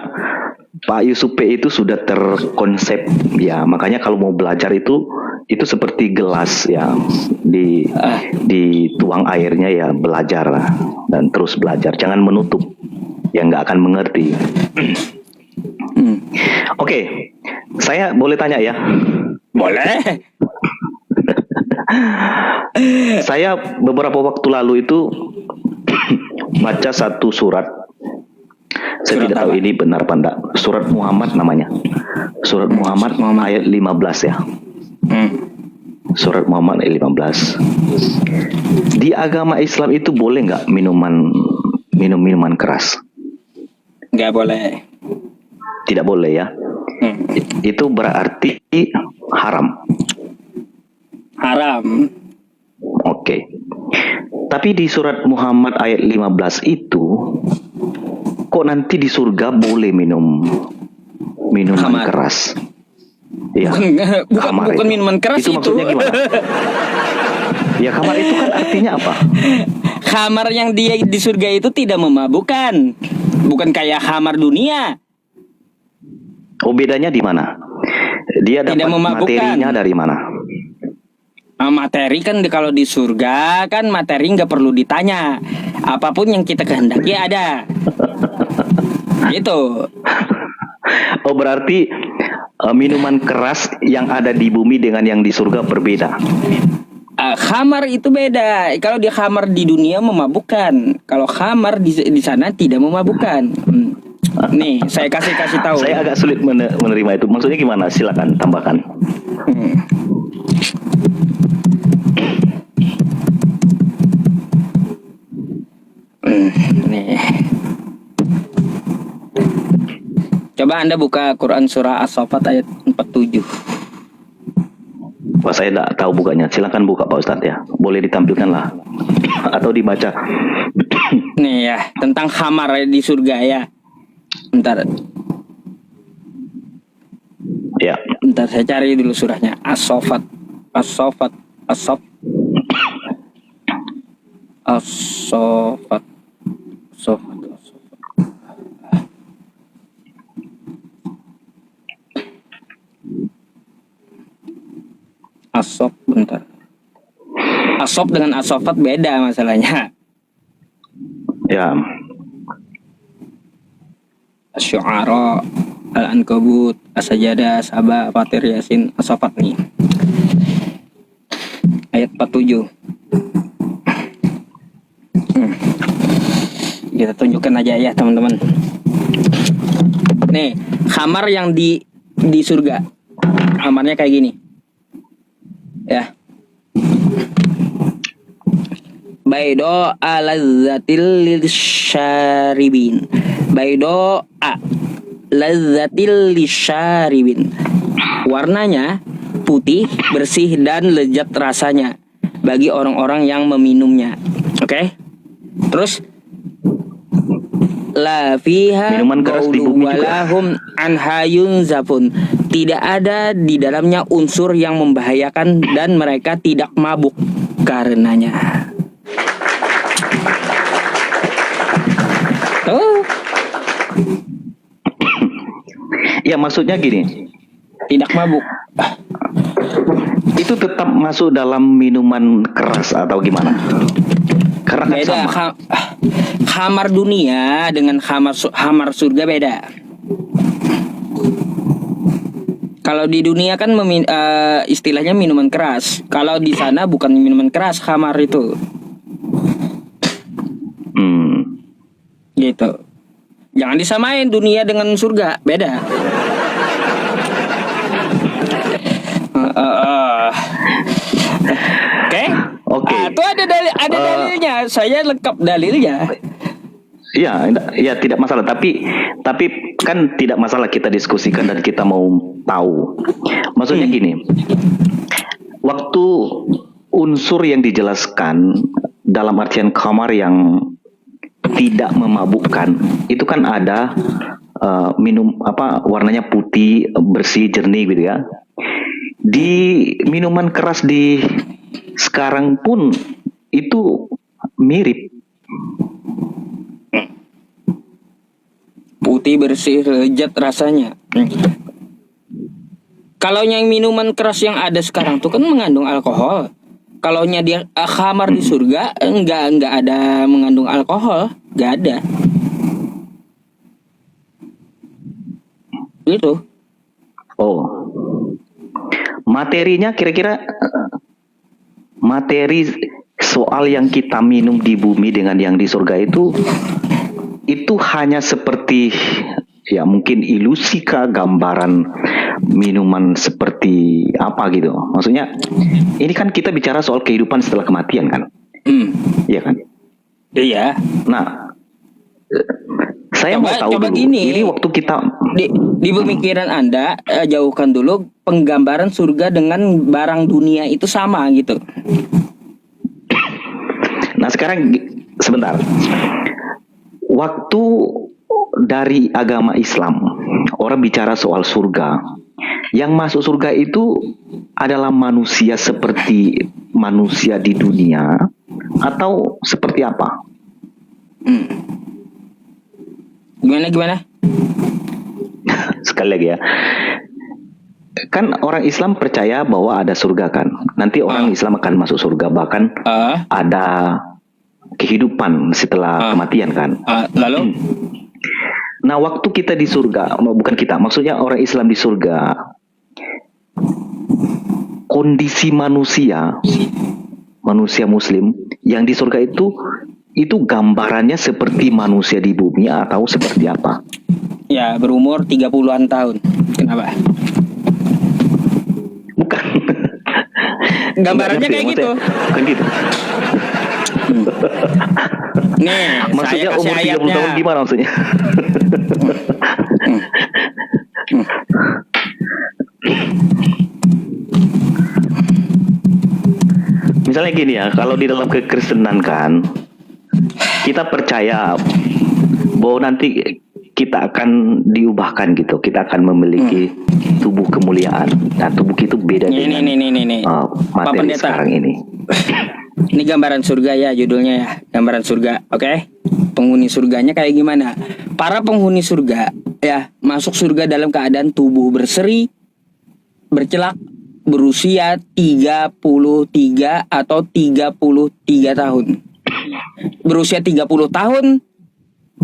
B: Pak Yusuf P itu sudah terkonsep ya, makanya kalau mau belajar itu seperti gelas ya, dituang airnya ya, belajar dan terus belajar, jangan menutup, ya nggak akan mengerti. Oke, saya boleh tanya ya?
C: Boleh.
B: Saya beberapa waktu lalu itu baca satu surat. Saya tidak tahu ini benar apa enggak. Surat Muhammad namanya. Surat Muhammad ayat 15 ya. Surat Muhammad ayat 15. Di agama Islam itu boleh nggak minum minuman keras?
C: Nggak boleh.
B: Tidak boleh ya. Itu berarti haram.
C: Haram.
B: Oke. Tapi di surat Muhammad ayat 15 itu kok nanti di surga boleh minum minuman keras? Ya,
C: bukan minuman keras itu.
B: Maksudnya gimana? Ya, kamar itu kan artinya apa?
C: Kamar yang dia di surga itu tidak memabukkan. Bukan kayak kamar dunia.
B: Oh, bedanya di mana? Dia dapat materinya dari mana?
C: Materi kan kalau di surga kan materi nggak perlu ditanya, apapun yang kita kehendaki ada. Gitu.
B: Oh, berarti minuman keras yang ada di bumi dengan yang di surga berbeda.
C: Khamar itu beda. Kalau di khamar di dunia memabukkan, kalau khamar di sana tidak memabukkan. Nih, saya kasih tahu.
B: Saya agak sulit menerima itu. Maksudnya gimana? Silakan tambahkan.
C: Nih. Coba Anda buka Quran surah As-Saffat ayat 47.
B: Wah, saya tidak tahu bukanya. Silakan buka Pak Ustadz ya. Boleh ditampilkan lah. Atau dibaca.
C: Nih ya, tentang khamar di surga ya. Bentar.
B: Ya.
C: Bentar, saya cari dulu surahnya. As-Saffat. As-Saffat. As-Saffat. As-Saffat. Asop, bentar. Asop dengan asofat beda masalahnya.
B: Ya.
C: Asy-Syu'ara, Al-Ankabut, As-Sajadah, Saba, Fatir, Yasin, asofat nih. Ayat 47. Kita tunjukkan aja ya teman-teman. Nih, kamar yang di surga. Kamarnya kayak gini. Ya. Baido alazzatil lisyaribin. Baido lazzatil lisyaribin. Warnanya putih, bersih dan lezat rasanya bagi orang-orang yang meminumnya. Oke? Terus la fiha
B: minuman keras di bumi juga.
C: Walahum anhayun zafun. Tidak ada di dalamnya unsur yang membahayakan dan mereka tidak mabuk karenanya.
B: Ya, maksudnya gini.
C: Tidak mabuk.
B: Itu tetap masuk dalam minuman keras atau gimana? Karena kan
C: beda.
B: sama.
C: Kamar dunia dengan kamar surga beda. Kalau di dunia kan istilahnya minuman keras. Kalau di sana bukan minuman keras kamar itu. Gitu. Jangan disamain dunia dengan surga, beda. Oke. Itu ada dalilnya. Saya lengkap dalilnya.
B: Iya, tidak masalah. Tapi kan tidak masalah kita diskusikan dan kita mau tahu. Maksudnya gini, waktu unsur yang dijelaskan dalam artian khamar yang tidak memabukkan, itu kan ada minum warnanya putih, bersih, jernih gitu ya. Di minuman keras di sekarang pun itu mirip.
C: Putih, bersih, lezat rasanya. Kalau yang minuman keras yang ada sekarang tuh kan mengandung alkohol. Kalau dia khamar di surga enggak ada mengandung alkohol, enggak ada. Itu.
B: Oh. Materinya kira-kira materi soal yang kita minum di bumi dengan yang di surga itu hanya seperti ya mungkin ilusi kah, gambaran minuman seperti apa gitu. Maksudnya ini kan kita bicara soal kehidupan setelah kematian kan. Iya kan?
C: Iya.
B: Nah, saya mau tahu
C: coba
B: dulu.
C: Gini,
B: ini waktu kita
C: di pemikiran Anda jauhkan dulu penggambaran surga dengan barang dunia itu sama gitu.
B: Nah, sekarang sebentar. Waktu dari agama Islam, orang bicara soal surga. Yang masuk surga itu adalah manusia seperti manusia di dunia atau seperti apa?
C: Gimana?
B: Sekali lagi ya. Kan orang Islam percaya bahwa ada surga kan. Nanti orang Islam akan masuk surga, bahkan ada kehidupan setelah kematian kan.
C: Lalu?
B: Nah, waktu kita di surga, bukan kita, maksudnya orang Islam di surga, kondisi manusia Muslim yang di surga itu gambarannya seperti manusia di bumi atau seperti apa?
C: Ya, berumur 30-an tahun. Kenapa?
B: Bukan.
C: Gambarannya kayak gitu.
B: Kan gitu.
C: Nih,
B: maksudnya
C: saya kasih
B: umur 30
C: ayatnya.
B: tahun gimana maksudnya? Misalnya gini ya, kalau di dalam kekristenan kan, kita percaya bahwa nanti kita akan diubahkan gitu, kita akan memiliki tubuh kemuliaan. Nah, tubuh itu beda dengan materi sekarang ini.
C: Ini gambaran surga ya, judulnya ya, gambaran surga, oke? Penghuni surganya kayak gimana? Para penghuni surga ya masuk surga dalam keadaan tubuh berseri, bercelak, berusia 33 atau 33 tahun. Berusia 30 tahun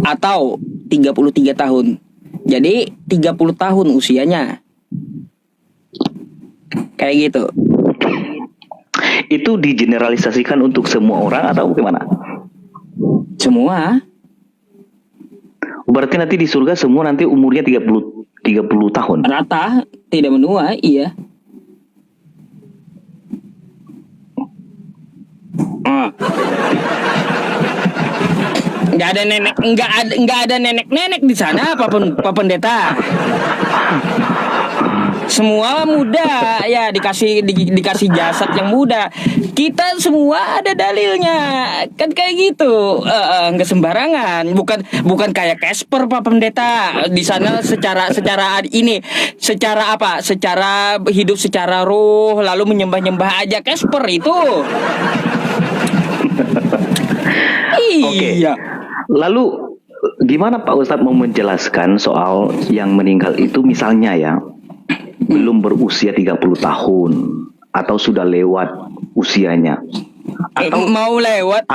C: atau 33 tahun. Jadi 30 tahun usianya. Kayak gitu.
B: Itu digeneralisasikan untuk semua orang atau bagaimana?
C: Semua.
B: Berarti nanti di surga semua nanti umurnya 30 tahun.
C: Rata, tidak menua, iya. Nggak ada nenek di sana, Pak Pendeta. Semua muda ya, dikasih jasad yang muda. Kita semua ada dalilnya, kan kayak gitu. Nggak sembarangan, bukan kayak Casper, Pak Pendeta. Di sana secara apa? Secara hidup secara roh, lalu menyembah aja Casper itu. Iya.
B: Lalu gimana Pak Ustadz mau menjelaskan soal yang meninggal itu misalnya ya belum berusia 30 tahun atau sudah lewat usianya? Atau
C: mau lewat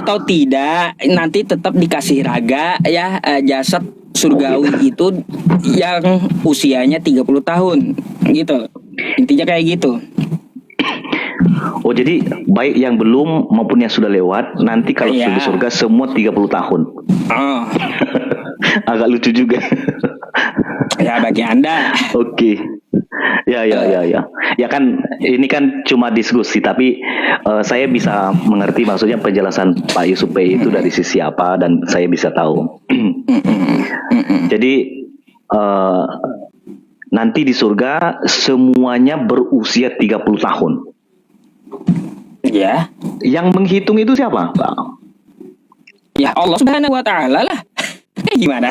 C: atau tidak, nanti tetap dikasih raga ya, jasad surgawi itu yang usianya 30 tahun gitu. Intinya kayak gitu.
B: Oh, jadi baik yang belum maupun yang sudah lewat, nanti kalau sudah di surga semua 30 tahun.
C: Oh.
B: Agak lucu juga.
C: Ya bagi Anda.
B: Oke. Ya. Ya kan ini kan cuma diskusi, tapi saya bisa mengerti maksudnya penjelasan Pak Yusuf P. itu dari sisi apa, dan saya bisa tahu. Jadi nanti di surga semuanya berusia 30 tahun.
C: Ya,
B: Yang menghitung itu siapa, Pak?
C: ya Allah Subhanahu wa taala lah. Gimana?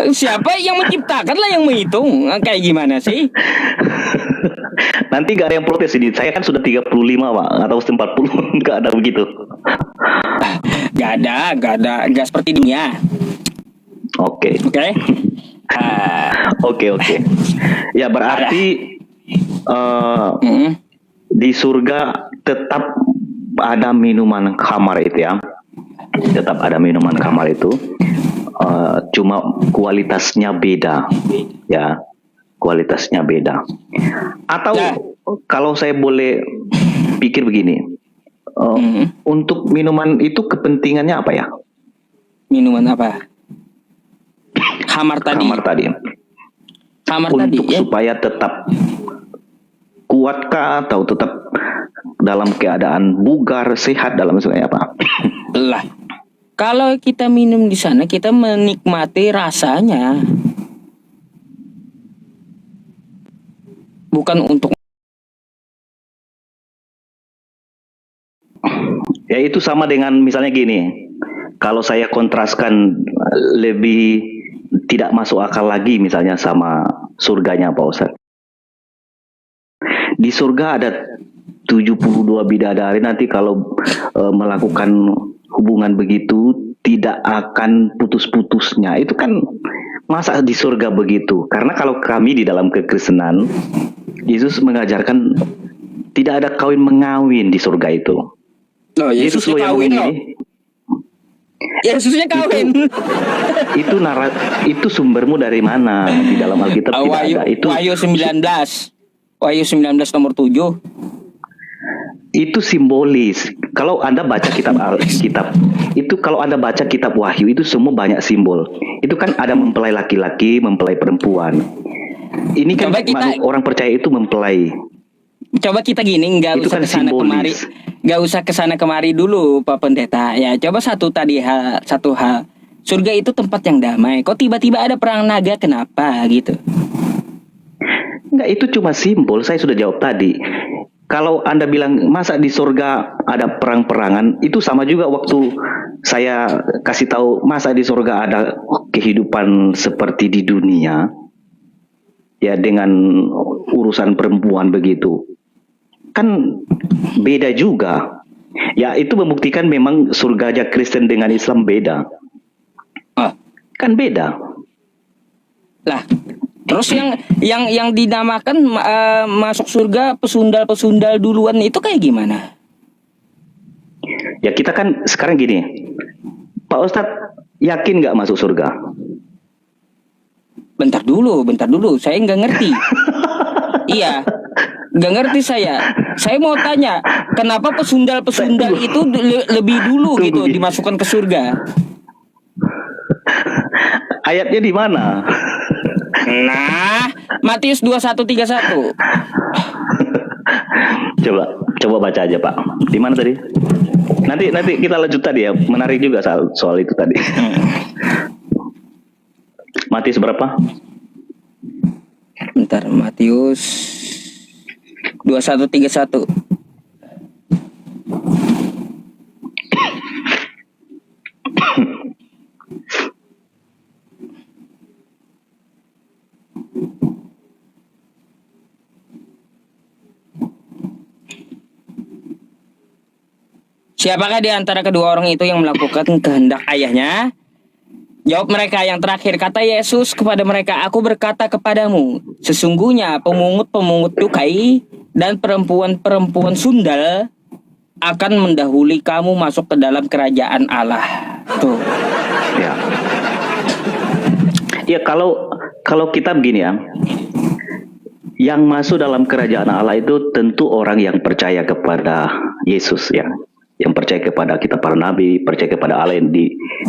C: Siapa yang menciptakan lah yang menghitung. Kayak gimana sih?
B: Nanti gak ada yang protes ini. Saya kan sudah 35, Pak, atau 40. Gak ada begitu.
C: Gak seperti dunia.
B: Oke.
C: Oke.
B: Oke. Ya berarti di surga tetap ada minuman khamar itu ya. Tetap ada minuman khamar itu. Cuma kualitasnya beda. Ya. Kualitasnya beda. Atau kalau saya boleh pikir begini. Untuk minuman itu kepentingannya apa ya?
C: Minuman apa? Khamar tadi. Khamar tadi
B: Untuk
C: ya.
B: supaya tetap kuatkah atau tetap dalam keadaan bugar, sehat dalam misalnya apa?
C: Lah, kalau kita minum di sana kita menikmati rasanya. Bukan untuk
B: Ya itu sama dengan misalnya gini. Kalau saya kontraskan lebih tidak masuk akal lagi misalnya sama surganya Pak Ustadz. Di surga ada 72 bidadari, nanti kalau melakukan hubungan begitu tidak akan putus-putusnya. Itu kan masa di surga begitu. Karena kalau kami di dalam kekristenan, Yesus mengajarkan tidak ada kawin mengawin di surga itu.
C: loh,
B: Yesus loh yang
C: kawin loh.
B: memilih.
C: Yesusnya kawin.
B: Itu sumbermu dari mana? Di dalam Alkitab tidak ada. Itu
C: Wahyu 19. Wahyu 19 nomor 7.
B: itu simbolis. Kalau Anda baca kitab itu kalau Anda baca kitab Wahyu itu semua banyak simbol. Itu kan ada mempelai laki-laki, mempelai perempuan. Ini kan
C: Coba kita-
B: orang percaya itu mempelai.
C: Coba kita gini, nggak
B: Itu
C: usah
B: kan
C: kesana
B: simbolis.
C: kemari, nggak usah kesana kemari dulu, Pak Pendeta. Ya, coba satu hal. Surga itu tempat yang damai. Kok tiba-tiba ada perang naga? Kenapa gitu?
B: Enggak, itu cuma simbol. Saya sudah jawab tadi. Kalau Anda bilang masa di surga ada perang-perangan, itu sama juga waktu saya kasih tahu masa di surga ada kehidupan seperti di dunia. Ya dengan urusan perempuan begitu. Kan beda juga. Ya itu membuktikan memang surga aja Kristen dengan Islam beda.
C: Ah,
B: Kan beda.
C: lah. Terus yang dinamakan masuk surga pesundal duluan itu kayak gimana?
B: Ya kita kan sekarang gini. Pak Ustadz yakin nggak masuk surga?
C: Bentar dulu. Saya nggak ngerti. Iya, nggak ngerti saya. Saya mau tanya, kenapa pesundal itu lebih dulu gitu dimasukkan ke surga?
B: Ayatnya di mana?
C: Nah, Matius 21:31.
B: Coba baca aja Pak. Di mana tadi? Nanti kita lanjut tadi ya. Menarik juga soal itu tadi. Matius berapa?
C: Bentar, Matius 21:31. Siapakah di antara kedua orang itu yang melakukan kehendak ayahnya? Jawab mereka yang terakhir, kata Yesus kepada mereka, aku berkata kepadamu, sesungguhnya pemungut-pemungut cukai dan perempuan-perempuan sundal akan mendahului kamu masuk ke dalam kerajaan Allah. Tuh.
B: Ya. Ya kalau kita begini ya. Yang masuk dalam kerajaan Allah itu tentu orang yang percaya kepada Yesus ya. Yang percaya kepada kita para nabi, percaya kepada Allah yang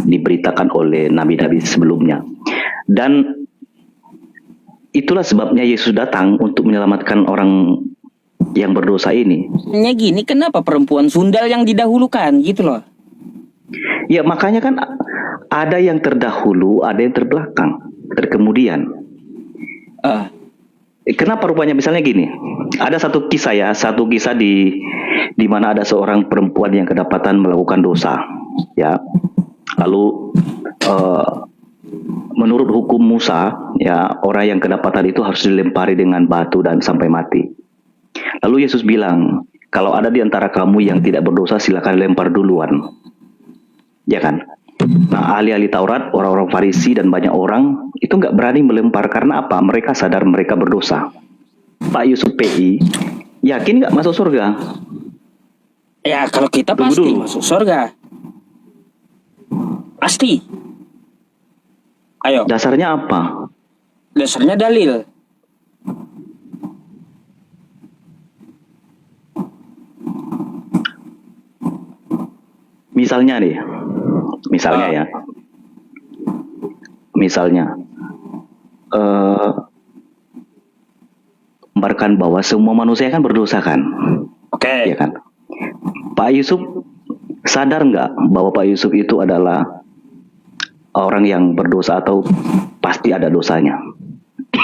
B: diberitakan oleh nabi-nabi sebelumnya. Dan itulah sebabnya Yesus datang untuk menyelamatkan orang yang berdosa ini.
C: Nya gini, kenapa perempuan sundal yang didahulukan gitu loh?
B: Ya makanya kan ada yang terdahulu, ada yang terbelakang, terkemudian. Kenapa rupanya misalnya gini? Ada satu kisah di mana ada seorang perempuan yang kedapatan melakukan dosa, ya. Lalu menurut hukum Musa, ya, orang yang kedapatan itu harus dilempari dengan batu dan sampai mati. Lalu Yesus bilang, kalau ada di antara kamu yang tidak berdosa, silakan lempar duluan, ya kan? Nah, ahli-ahli Taurat, orang-orang Farisi dan banyak orang itu nggak berani melempar karena apa? Mereka sadar mereka berdosa. Pak Yusuf PI yakin nggak masuk surga?
C: Ya kalau kita
B: Tunggu
C: pasti
B: dulu.
C: masuk surga. Pasti. Ayo,
B: Dasarnya apa?
C: dasarnya dalil.
B: Misalnya nih, ya, misalnya, gambarkan bahwa semua manusia kan berdosa kan,
C: Oke.
B: ya kan? Pak Yusuf sadar nggak bahwa Pak Yusuf itu adalah orang yang berdosa atau pasti ada dosanya?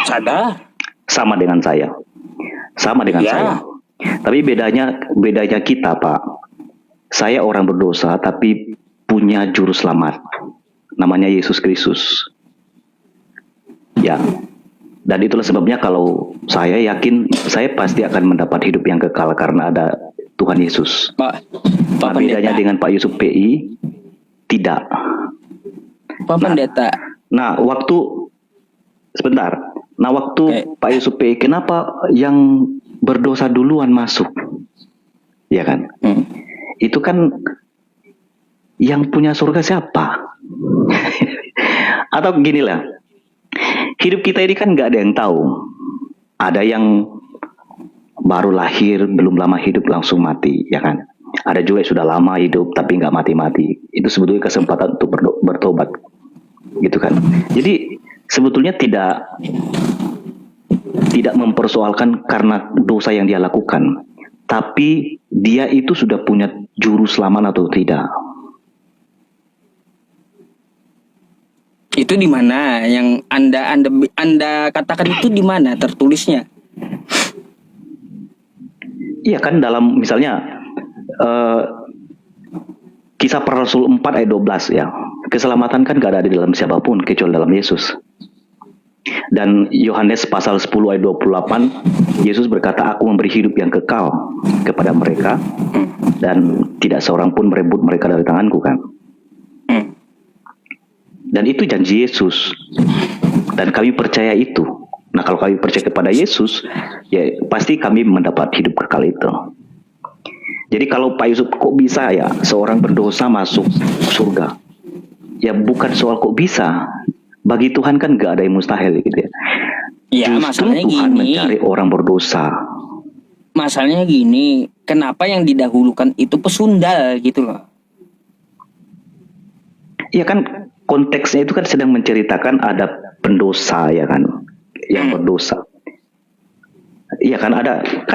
C: Sadar.
B: Sama dengan saya,
C: Ya.
B: saya. Tapi bedanya kita, Pak. Saya orang berdosa tapi punya juru selamat. Namanya Yesus Kristus. Ya. Dan itulah sebabnya kalau saya yakin saya pasti akan mendapat hidup yang kekal karena ada Tuhan Yesus.
C: Pak
B: Nah, bedanya
C: Pendeta.
B: dengan Pak Yusuf PI tidak.
C: Pak Pendeta.
B: Nah, sebentar. Nah, waktu
C: Oke.
B: Pak Yusuf PI, kenapa yang berdosa duluan masuk? Ya kan? Itu kan yang punya surga siapa? Atau ginilah, hidup kita ini kan nggak ada yang tahu. Ada yang baru lahir, belum lama hidup langsung mati, ya kan? Ada juga yang sudah lama hidup tapi nggak mati-mati. Itu sebetulnya kesempatan untuk bertobat, gitu kan? Jadi sebetulnya tidak mempersoalkan karena dosa yang dia lakukan, tapi dia itu sudah punya juru selamat atau tidak.
C: Itu di mana yang Anda katakan itu di mana tertulisnya?
B: Iya kan, dalam misalnya Kisah Para Rasul 4 ayat 12 ya. Keselamatan kan gak ada di dalam siapapun kecuali dalam Yesus. Dan Yohanes pasal 10 ayat 28, Yesus berkata, aku memberi hidup yang kekal kepada mereka dan tidak seorang pun merebut mereka dari tanganku kan. Dan itu janji Yesus. Dan kami percaya itu. Nah, kalau kami percaya kepada Yesus, ya pasti kami mendapat hidup kekal itu. Jadi kalau Pak Yusuf, kok bisa ya seorang berdosa masuk surga? Ya bukan soal kok bisa. Bagi Tuhan kan gak ada yang mustahil gitu ya.
C: Ya,
B: Justru
C: masalahnya
B: Tuhan
C: gini.
B: mencari orang berdosa.
C: Masalahnya gini, kenapa yang didahulukan itu pesundal gitu loh?
B: Ya kan konteksnya itu kan sedang menceritakan ada pendosa ya kan, yang berdosa. Iya kan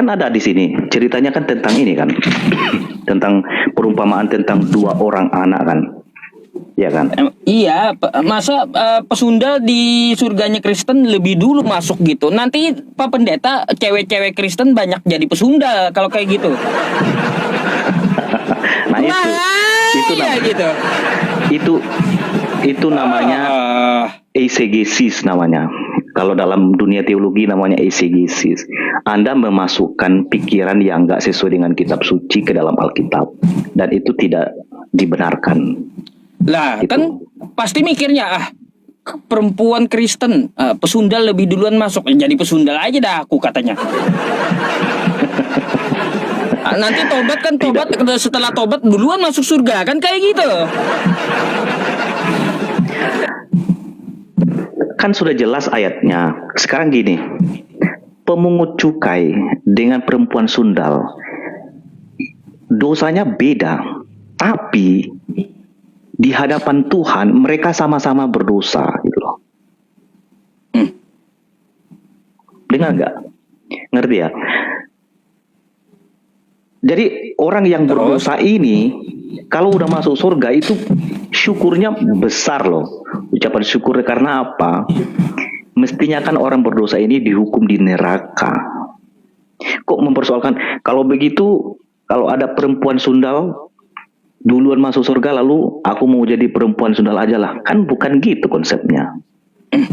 B: ada di sini ceritanya kan tentang ini kan, tentang perumpamaan tentang dua orang anak kan, ya kan.
C: Iya, masa pesundal di surganya Kristen lebih dulu masuk gitu. Nanti Pak Pendeta, cewek-cewek Kristen banyak jadi pesundal kalau kayak gitu.
B: Nah itu
C: ya gitu.
B: itu namanya eisegesis namanya. Kalau dalam dunia teologi namanya eisegesis. Anda memasukkan pikiran yang enggak sesuai dengan kitab suci ke dalam Alkitab, dan itu tidak dibenarkan.
C: Lah,
B: Gitu.
C: kan pasti mikirnya perempuan Kristen pesundal lebih duluan masuk. Jadi pesundal aja dah aku katanya. Nanti tobat setelah tobat duluan masuk surga kan kayak gitu.
B: Kan sudah jelas ayatnya. Sekarang gini, pemungut cukai dengan perempuan sundal dosanya beda, tapi di hadapan Tuhan mereka sama-sama berdosa gitu loh. Dengar nggak? Ngerti ya? Jadi orang yang berdosa ini kalau udah masuk surga itu syukurnya besar loh. Ucapan syukur karena apa? Semestinya kan orang berdosa ini dihukum di neraka. Kok mempersoalkan kalau begitu, kalau ada perempuan sundal duluan masuk surga lalu aku mau jadi perempuan sundal aja lah. Kan bukan gitu konsepnya.
C: Kan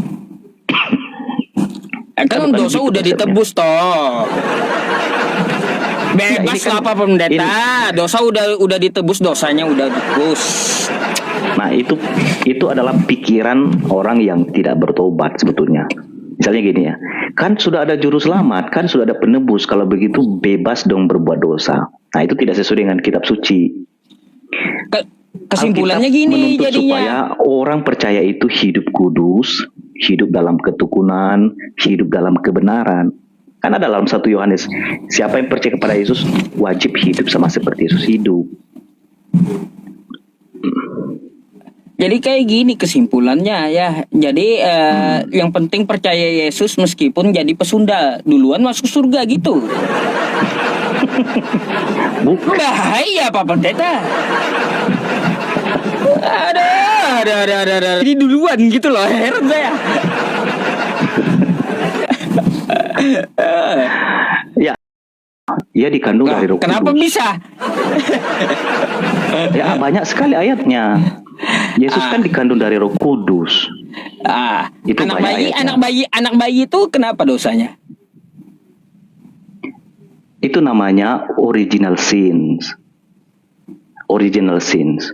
B: bukan
C: dosa
B: gitu
C: udah
B: konsepnya.
C: ditebus toh. Bebas
B: ini kan-
C: lah apa pendeta. Dosa udah ditebus, dosanya udah ditebus.
B: Nah itu adalah pikiran orang yang tidak bertobat sebetulnya. Misalnya gini ya, kan sudah ada juru selamat, kan sudah ada penebus. Kalau begitu bebas dong berbuat dosa. Nah itu tidak sesuai dengan kitab suci.
C: Kesimpulannya
B: Alkitab
C: gini
B: menuntut
C: jadinya.
B: supaya orang percaya itu hidup kudus, hidup dalam ketukunan, hidup dalam kebenaran. Kan ada dalam 1 Yohanes, siapa yang percaya kepada Yesus wajib hidup sama seperti Yesus hidup.
C: Jadi kayak gini kesimpulannya ya. Jadi yang penting percaya Yesus meskipun jadi pesundal, duluan masuk surga gitu.
B: Bukan.
C: Bahaya Pak Pendeta. Ada. Ini duluan gitu loh, heran saya.
B: Ia dikandung dari Roh
C: Kenapa
B: Kudus.
C: bisa?
B: Ya banyak sekali ayatnya. Yesus kan dikandung dari Roh Kudus. Itu
C: anak
B: banyak
C: bayi,
B: ayatnya.
C: anak bayi itu kenapa dosanya?
B: Itu namanya original sins. Original sins.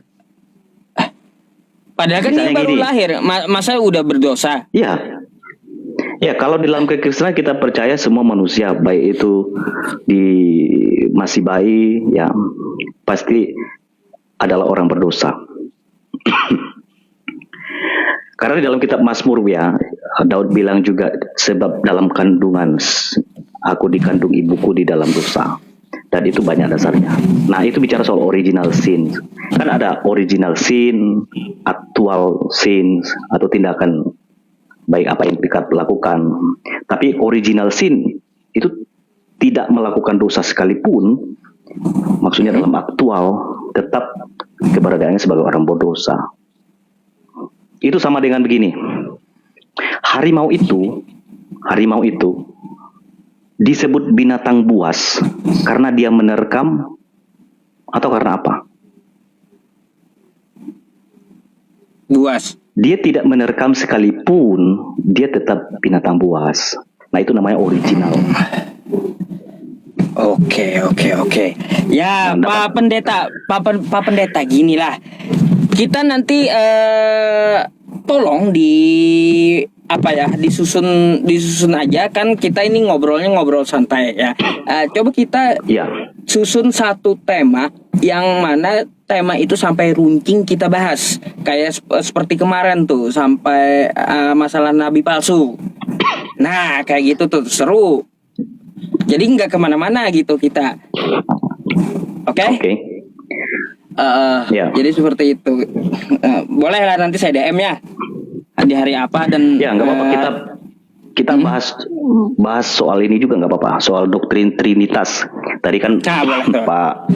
C: Padahal kan dia
B: Misalnya
C: baru
B: gini.
C: lahir, masa udah berdosa?
B: Ya. Ya, kalau di dalam kekristenan kita percaya semua manusia, baik itu masih bayi, ya pasti adalah orang berdosa. Karena di dalam kitab Mazmur ya, Daud bilang juga sebab dalam kandungan aku dikandung ibuku di dalam dosa. Dan itu banyak dasarnya. Nah, itu bicara soal original sin. Kan ada original sin, actual sin, atau tindakan baik apa yang kita lakukan. Tapi original sin itu tidak melakukan dosa sekalipun, maksudnya dalam aktual tetap keberadaannya sebagai orang berdosa. Itu sama dengan begini. Harimau itu disebut binatang buas karena dia menerkam atau karena apa?
C: Buas.
B: Dia tidak menerkam sekalipun, dia tetap binatang buas. Nah, itu namanya original.
C: Oke. Ya,
B: Nah,
C: Pak Pendeta gini lah. Kita nanti tolong disusun aja, kan kita ini ngobrol santai ya. Coba kita
B: Ya,
C: susun satu tema yang mana tema itu sampai runcing kita bahas, kayak seperti kemarin tuh sampai masalah nabi palsu. Nah kayak gitu tuh seru, jadi nggak kemana-mana gitu kita. Oke?
B: Ya.
C: Jadi seperti itu. Boleh lah, nanti saya DM ya di hari apa dan
B: ya nggak apa-apa, kita bahas soal ini juga nggak apa-apa, soal doktrin Trinitas. Tadi kan
C: boleh, tuh.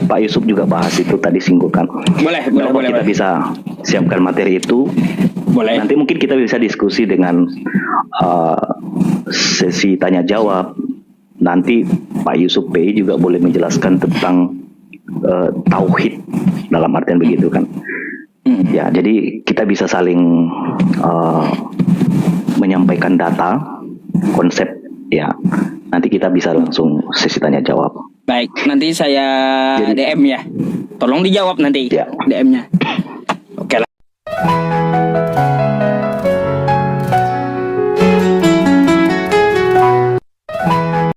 B: Pak Yusuf juga bahas itu tadi, singgungan.
C: Boleh.
B: Kita bisa siapkan materi itu.
C: Boleh.
B: Nanti mungkin kita bisa diskusi dengan sesi tanya jawab. Nanti Pak Yusuf PI juga boleh menjelaskan tentang tauhid dalam artian begitu kan. Ya, jadi kita bisa saling menyampaikan data, konsep ya. Nanti kita bisa langsung sesi tanya jawab.
C: Baik, nanti saya
B: Jadi-
C: DM ya. Tolong dijawab nanti
B: Ya.
C: DM-nya.